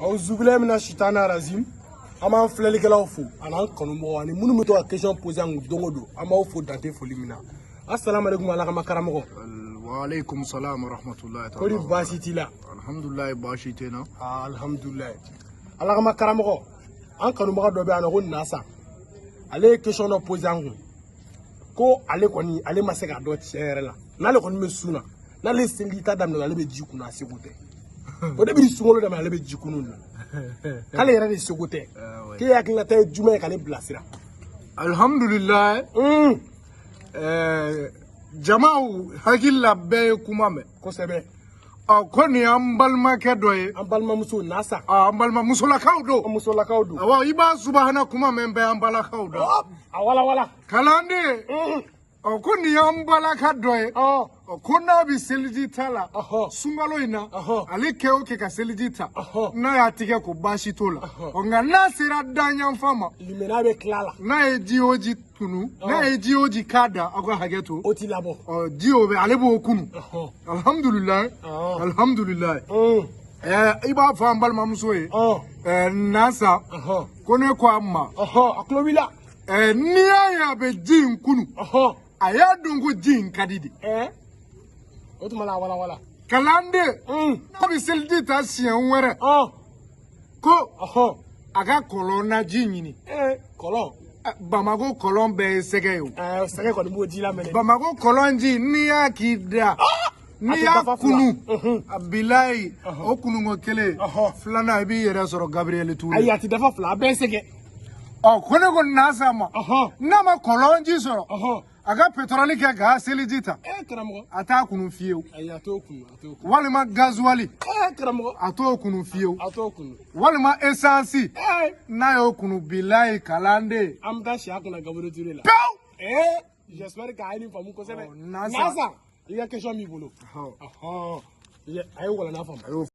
Aw zubila mina shitana razim ama filɛlikɛlaw fo ana kanumɔgɔ ani minnu bɛ to ka question poser an kun don o don an b'aw fo dante foli min na assalamu alaikum ala kama karamɔgɔ wa alaikum salam wa rahmatullahi ta'ala kori baasi t'i la alhamdulillah baasi tɛ na alhamdulillah ala kama karamɔgɔ an kanubaga dɔ bɛ yan ko nasa ale ye question dɔ poser an kun ko ale kɔni ale ma se ka dɔn tiɲɛ yɛrɛ la n'ale kɔni bɛ sun na n'ale seli ta daminɛ ale bɛ ji kunna a seko tɛ o de bɛ sunkalo daminɛ ale bɛ ji kunun na k'ale yɛrɛ de seko tɛ k'e hakilinata ye jumɛn ye k'ale bilasira alhamdulillah jamaw hakili la bɛɛ ye kuma mɛn kosɛbɛ ko nin y'an balimakɛ dɔ ye an balimamuso nasa an balimamusolakaw don musolakaw don awɔ i b'a subahana kuma mɛn bɛɛ an balakaw don a walawala kalanden ko nin y'an balaka dɔ ye ko n'a bɛ seliji ta la sunkalo in na ale kɛ o kɛ ka seliji ta n'a y'a tigɛ ko baasi t'o la nka n'a sera danyanfan ma limana bɛ tila la n'a ye ji o ji tunu n'a ye ji o ji k'a da aw ka hakɛ to o t'i labɔ ji o bɛ ale b'o kunu alhamdulilayi alhamdulilayi i b'a fɔ an balimamuso ye nasa ko ne ko a ma a tulo b'i la n'i y'a ye a bɛ ji in kunu a y'a dɔn ko ji in ka di de o tuma la walawala kalanden n'a bɛ seliji ta siɲɛ wɛrɛ ko a ka kɔlɔn na ji ɲini kɔlɔn Bamako kɔlɔn bɛɛ ye sɛgɛ ye o sɛgɛ kɔni b'o ji la mɛnɛ Bamako kɔlɔn ji n'i y'a k'i da n'i y'a kunu a bilayi o kununko kelen filanan i b'i yɛrɛ sɔrɔ Gabriel Toure ayi a ti dafa fila a bɛɛ sɛgɛ ko ne ko nasa ma n'a ma kɔlɔn ji sɔrɔ a ka pétrole kɛ k'a seliji ta karamɔgɔ a t'a kunu fiyewu ayi a t'o kunu walima gasoil karamɔgɔ a t'o kunu fiyewu a t'o kunu walima essence n'a y'o kunu bilayi kalanden an bɛ taa si a kunna Gabriel Toure la pewu j'espère que a ye nin faamu kosɛbɛ nasa i ka question b'i bolo a ye walalan faamu